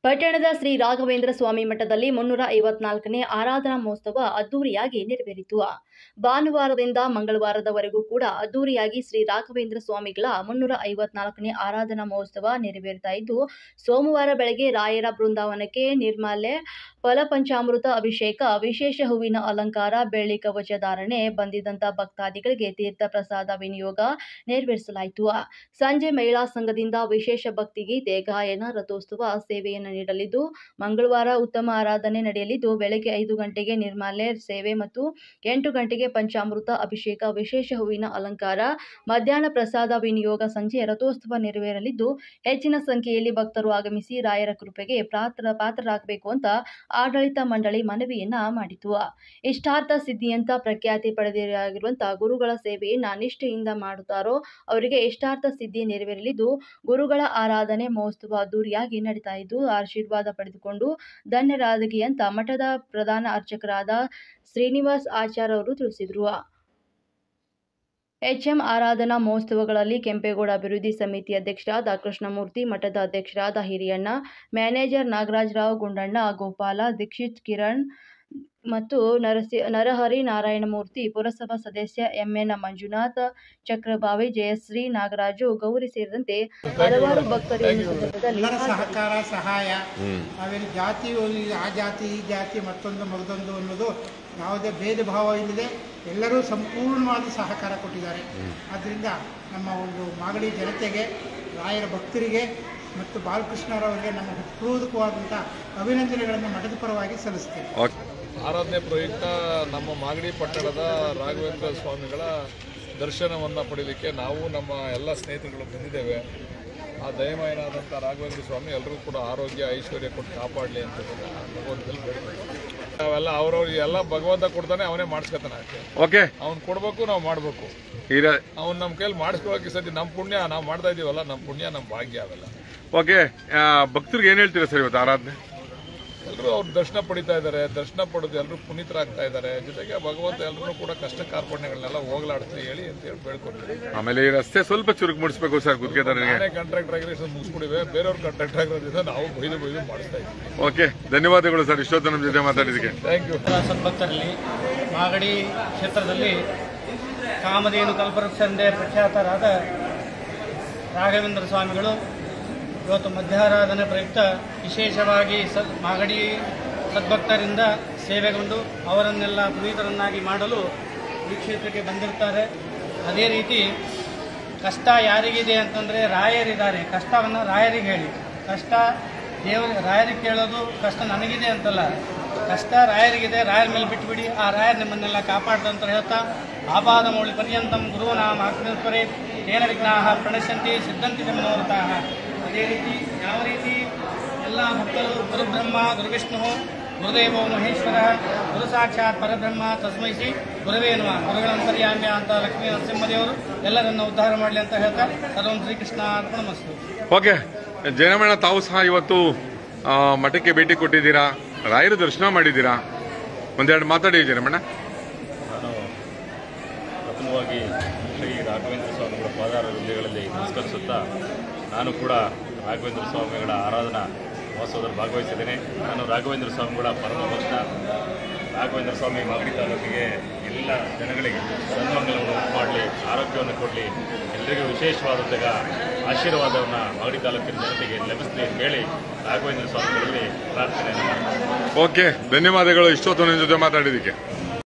ಪಟ್ಟಣದ ಶ್ರೀ ರಾಘವೇಂದ್ರ ಸ್ವಾಮಿ ಮಠದಲ್ಲಿ 354ನೇ ಆರಾಧನಾ ಮಹೋತ್ಸವ ಅದ್ದೂರಿಯಾಗಿ ನೆರವೇರಿತು. ಭಾನುವಾರದಿಂದ ಮಂಗಳವಾರದವರೆಗೂ ಕೂಡ ಅದ್ದೂರಿಯಾಗಿ ಶ್ರೀ ರಾಘವೇಂದ್ರ ಸ್ವಾಮಿಗಳ 354ನೇ ಆರಾಧನಾ ಮಹೋತ್ಸವ ನೆರವೇರ್ತಾ ಇದ್ದು, ಸೋಮವಾರ ಬೆಳಗ್ಗೆ ರಾಯರ ಬೃಂದಾವನಕ್ಕೆ ನಿರ್ಮಾಲ್ಯ ಫಲಪಂಚಾಮೃತ ಅಭಿಷೇಕ, ವಿಶೇಷ ಹೂವಿನ ಅಲಂಕಾರ, ಬೆಳ್ಳಿ ಕವಚ ಧಾರಣೆ, ಬಂದಿದ್ದಂಥ ಭಕ್ತಾದಿಗಳಿಗೆ ತೀರ್ಥ ಪ್ರಸಾದ ವಿನಿಯೋಗ ನೆರವೇರಿಸಲಾಯಿತು. ಸಂಜೆ ಮಹಿಳಾ ಸಂಘದಿಂದ ವಿಶೇಷ ಭಕ್ತಿಗೀತೆ ಗಾಯನ, ರಥೋತ್ಸವ ಸೇವೆಯನ್ನು ನೀಡಲಿದ್ದು, ಮಂಗಳವಾರ ಉತ್ತಮ ಆರಾಧನೆ ನಡೆಯಲಿದ್ದು, ಬೆಳಗ್ಗೆ 5 ಗಂಟೆಗೆ ನಿರ್ಮಾಲ್ಯ ಸೇವೆ ಮತ್ತು 8 ಗಂಟೆಗೆ ಪಂಚಾಮೃತ ಅಭಿಷೇಕ, ವಿಶೇಷ ಹೂವಿನ ಅಲಂಕಾರ, ಮಧ್ಯಾಹ್ನ ಪ್ರಸಾದ ವಿನಿಯೋಗ, ಸಂಜೆ ರಥೋತ್ಸವ ನೆರವೇರಲಿದ್ದು, ಹೆಚ್ಚಿನ ಸಂಖ್ಯೆಯಲ್ಲಿ ಭಕ್ತರು ಆಗಮಿಸಿ ರಾಯರ ಕೃಪೆಗೆ ಪಾತ್ರರಾಗಬೇಕು ಅಂತ ಆಡಳಿತ ಮಂಡಳಿ ಮನವಿಯನ್ನ ಮಾಡಿತು. ಇಷ್ಟಾರ್ಥ ಸಿದ್ಧಿಯಂತ ಪ್ರಖ್ಯಾತಿ ಪಡೆದಿರುವಂತಹ ಗುರುಗಳ ಸೇವೆಯನ್ನ ನಿಷ್ಠೆಯಿಂದ ಮಾಡುತ್ತಾರೋ ಅವರಿಗೆ ಇಷ್ಟಾರ್ಥ ಸಿದ್ಧಿ ನೆರವೇರಲಿದ್ದು, ಗುರುಗಳ ಆರಾಧನೆ ಮಹೋತ್ಸವ ಅದ್ದೂರಿಯಾಗಿ ನಡೀತಾ ಇದ್ದು, ಆಶೀರ್ವಾದ ಪಡೆದುಕೊಂಡು ಧನ್ಯರಾದಗಿ ಅಂತ ಮಠದ ಪ್ರಧಾನ ಅರ್ಚಕರಾದ ಶ್ರೀನಿವಾಸ್ ಆಚಾರ್ ಅವರು ತಿಳಿಸಿದರು. HM ಆರಾಧನಾ ಮಹೋತ್ಸವಗಳಲ್ಲಿ ಕೆಂಪೇಗೌಡ ಅಭಿವೃದ್ಧಿ ಸಮಿತಿ ಅಧ್ಯಕ್ಷರಾದ ಕೃಷ್ಣಮೂರ್ತಿ, ಮಠದ ಅಧ್ಯಕ್ಷರಾದ ಹಿರಿಯಣ್ಣ, ಮ್ಯಾನೇಜರ್ ನಾಗರಾಜರಾವ್, ಗುಂಡಣ್ಣ, ಗೋಪಾಲ, ದೀಕ್ಷಿತ್, ಕಿರಣ್ ಮತ್ತು ನರಹರಿ ನಾರಾಯಣಮೂರ್ತಿ, ಪುರಸಭಾ ಸದಸ್ಯ MN ಮಂಜುನಾಥ್, ಚಕ್ರಭಾವಿ, ಜಯಶ್ರೀ, ನಾಗರಾಜು, ಗೌರಿ ಸೇರಿದಂತೆ ಹಲವಾರು ಭಕ್ತರು ಎಲ್ಲರ ಸಹಕಾರ ಸಹಾಯ. ನಾವೇನು ಜಾತಿ ಆ ಜಾತಿ ಈ ಜಾತಿ ಮತ್ತೊಂದು ಮಗದೊಂದು ಅನ್ನೋದು ಯಾವುದೇ ಭೇದ ಭಾವ ಇಲ್ಲದೆ ಎಲ್ಲರೂ ಸಂಪೂರ್ಣವಾದ ಸಹಕಾರ ಕೊಟ್ಟಿದ್ದಾರೆ. ಆದ್ದರಿಂದ ನಮ್ಮ ಒಂದು ಮಾಗಡಿ ಜನತೆಗೆ, ರಾಯರ ಭಕ್ತರಿಗೆ ಮತ್ತು ಬಾಲಕೃಷ್ಣರವರಿಗೆ ನಮ್ಮ ಹೃತ್ಪೂರ್ವಕವಾದಂಥ ಅಭಿನಂದನೆಗಳನ್ನು ಮಠದ ಪರವಾಗಿ ಸಲ್ಲಿಸ್ತೇವೆ. ಆರಾಧನೆ ಪ್ರಯುಕ್ತ ನಮ್ಮ ಮಾಗಡಿ ಪಟ್ಟಣದ ರಾಘವೇಂದ್ರ ಸ್ವಾಮಿಗಳ ದರ್ಶನವನ್ನು ಪಡೆಯಲಿಕ್ಕೆ ನಾವು ನಮ್ಮ ಎಲ್ಲ ಸ್ನೇಹಿತರುಗಳು ಬಂದಿದ್ದೇವೆ. ಆ ದಯಮಯನಾದಂಥ ರಾಘವೇಂದ್ರ ಸ್ವಾಮಿ ಎಲ್ಲರೂ ಕೂಡ ಆರೋಗ್ಯ ಐಶ್ವರ್ಯ ಕೊಟ್ಟು ಕಾಪಾಡಲಿ ಅಂತ ಭಗವಂತಲ್ಲಿ ಬೇಡಬೇಕು. ನಾವೆಲ್ಲ ಅವ್ರವ್ರು ಎಲ್ಲ ಭಗವಂತ ಕೊಡ್ತಾನೆ, ಅವನೇ ಮಾಡಿಸ್ಕೊತಾನೆ. ಅಷ್ಟೇ. ಓಕೆ, ಅವ್ನು ಕೊಡಬೇಕು, ನಾವು ಮಾಡಬೇಕು. ಅವ್ನು ನಮ್ಮ ಕೈಯಲ್ಲಿ ಮಾಡಿಸ್ಕೊಳ್ಳೋಕೆ ಸದ್ಯ ನಮ್ಮ ಪುಣ್ಯ, ನಾವು ಮಾಡ್ತಾ ಇದೀವಲ್ಲ, ನಮ್ಮ ಪುಣ್ಯ, ನಮ್ಮ ಭಾಗ್ಯ ಅವೆಲ್ಲ. ಓಕೆ, ಭಕ್ತರಿಗೆ ಏನು ಹೇಳ್ತೀರಾ ಸರ್ ಇವತ್ತು ಆರಾಧನೆ? ಎಲ್ಲರೂ ಅವ್ರು ದರ್ಶನ ಪಡಿತಾ ಇದ್ದಾರೆ, ದರ್ಶನ ಪಡೆದು ಎಲ್ಲರೂ ಪುನೀತರಾಗ್ತಾ ಇದ್ದಾರೆ. ಜೊತೆಗೆ ಭಗವಂತ ಎಲ್ಲರೂ ಕೂಡ ಕಷ್ಟ ಕಾರ್ಪಣ್ಯಗಳನ್ನೆಲ್ಲ ಹೋಗ್ಲಾಡ್ತೀವಿ ಹೇಳಿ ಅಂತ ಹೇಳಿ ಬೇಡ್ಕೊಡ್ತೀವಿ. ಆಮೇಲೆ ಈ ರಸ್ತೆ ಸ್ವಲ್ಪ ಚುರುಕು ಮುಡಿಸ್ಬೇಕು ಸರ್, ಗುತ್ತಿಗೆದಾರರಿಗೆ. ನಾನೇ ಕಾಂಟ್ರಾಕ್ಟರ್ ಆಗಿರೋ ಮುಗಿಸ್ಬಿಡಿವೆ, ಬೇರೆಯವ್ರು ಕಾಂಟ್ರಾಕ್ಟರ್ ಆಗಿರೋದ್ರಿಂದ ನಾವು ಬೈದು ಮಾಡಿಸ್ತಾ ಇದ್ದೀವಿ. ಓಕೆ, ಧನ್ಯವಾದಗಳು ಸರ್ ಇಷ್ಟೊತ್ತು ನಮ್ಮ ಜೊತೆ ಮಾತಾಡಿದ್ದಕ್ಕೆ. Thank you. ಸದ್ಭಕ್ತರಲ್ಲಿ ಮಾಗಡಿ ಕ್ಷೇತ್ರದಲ್ಲಿ ಕಾಮಧೇನು ಕಲ್ಪವೃಕ್ಷ ಪ್ರಖ್ಯಾತರಾದ ರಾಘವೇಂದ್ರ ಸ್ವಾಮಿಗಳು ಇವತ್ತು ಮಧ್ಯಾರಾಧನೆ ಪ್ರಯುಕ್ತ ವಿಶೇಷವಾಗಿ ಮಾಗಡಿ ಸದ್ಭಕ್ತರಿಂದ ಸೇವೆಗೊಂಡು ಅವರನ್ನೆಲ್ಲ ಪುನೀತರನ್ನಾಗಿ ಮಾಡಲು ಈ ಕ್ಷೇತ್ರಕ್ಕೆ ಬಂದಿರ್ತಾರೆ. ಅದೇ ರೀತಿ ಕಷ್ಟ ಯಾರಿಗಿದೆ ಅಂತಂದರೆ ರಾಯರಿದ್ದಾರೆ, ಕಷ್ಟವನ್ನು ರಾಯರಿಗೆ ಹೇಳಿ. ಕಷ್ಟ ರಾಯರಿಗೆ ಕೇಳೋದು, ಕಷ್ಟ ನನಗಿದೆ ಅಂತಲ್ಲ, ಕಷ್ಟ ರಾಯರಿಗಿದೆ, ರಾಯರ ಮೇಲೆ ಬಿಟ್ಬಿಡಿ, ಆ ರಾಯರ್ ನಿಮ್ಮನ್ನೆಲ್ಲ ಕಾಪಾಡ್ದಂತ ಹೇಳ್ತಾ, ಆಪಾದ ಮೌಳಿ ಪರ್ಯಂತಂ ಗುರುನಾಮ ಆತ್ಮೇಶ್ವರೇ ತೇನ ವಿಘ್ನಾಃ ಪ್ರಣಶ್ಯಂತಿ ಸಿದ್ಧಂತಿ ಮನೋರಥಾಃ. ಅದೇ ರೀತಿ ಯಾವ ರೀತಿ ಎಲ್ಲ ಭಕ್ತರು ಗುರುಬ್ರಹ್ಮ ಗುರುವಿಷ್ಣು ಗುರುದೇವೋ ಮಹೇಶ್ವರ ಗುರು ಸಾಕ್ಷಾತ್ ಪರಬ್ರಹ್ಮ ತಸ್ಮೈ ಶ್ರೀ ಗುರುವೇ ನಮಃ, ಗುರುಗಳಂತರ್ಯಾಮ್ಯ ಅಂತ ಲಕ್ಷ್ಮೀ ನರಸಿಂಹದೇವರು ಎಲ್ಲರನ್ನ ಉದ್ಧಾರ ಮಾಡಲಿ ಅಂತ ಹೇಳ್ತಾ ಸರ್ವಂ ಶ್ರೀಕೃಷ್ಣ ಅರ್ಪಣಮಸ್ತು. ಓಕೆ, ಜಯರಾಮಣ್ಣ, ತಾವು ಸಹ ಇವತ್ತು ಮಠಕ್ಕೆ ಭೇಟಿ ಕೊಟ್ಟಿದ್ದೀರಾ, ರಾಯರ ದರ್ಶನ ಮಾಡಿದ್ದೀರಾ, ಒಂದೆರಡು ಮಾತಾಡಿ ಜಯರಾಮಣ್ಣ. ನಾನು ಪ್ರಥಮವಾಗಿ ಶ್ರೀ ರಾಘವೇಂದ್ರ ಸ್ವಾಮಿಗಳ ಪಾದಾರ ವಿಂದಗಳಲ್ಲಿ ನಮಸ್ಕರಿಸುತ್ತಾ, ನಾನು ಕೂಡ ರಾಘವೇಂದ್ರ ಸ್ವಾಮಿಗಳ ಆರಾಧನಾ ಮಹೋತ್ಸವದಲ್ಲಿ ಭಾಗವಹಿಸಿದ್ದೇನೆ. ನಾನು ರಾಘವೇಂದ್ರ ಸ್ವಾಮಿಗಳ ಪರಮ ಭಕ್ತ. ರಾಘವೇಂದ್ರ ಸ್ವಾಮಿ ಮಾಗಡಿ ತಾಲೂಕಿಗೆ ಎಲ್ಲ ಜನಗಳಿಗೆ ಸನ್ಮಂಗಲವನ್ನು ಉಂಟು ಮಾಡಲಿ, ಆರೋಗ್ಯವನ್ನು ಕೊಡಲಿ, ಎಲ್ಲರಿಗೂ ವಿಶೇಷವಾದಂತಹ ಆಶೀರ್ವಾದವನ್ನು ಮಾಗಡಿ ತಾಲೂಕಿನ ಜನತೆಗೆ ಲಭಿಸಲಿ ಅಂತ ಹೇಳಿ ರಾಘವೇಂದ್ರ ಸ್ವಾಮಿಗಳಲ್ಲಿ ಪ್ರಾರ್ಥನೆಯನ್ನು ಮಾಡ್ತೀನಿ. ಓಕೆ, ಧನ್ಯವಾದಗಳು ಇಷ್ಟೊತ್ತು ನಿಮ್ಮ ಜೊತೆ ಮಾತಾಡಿದ್ದಕ್ಕೆ.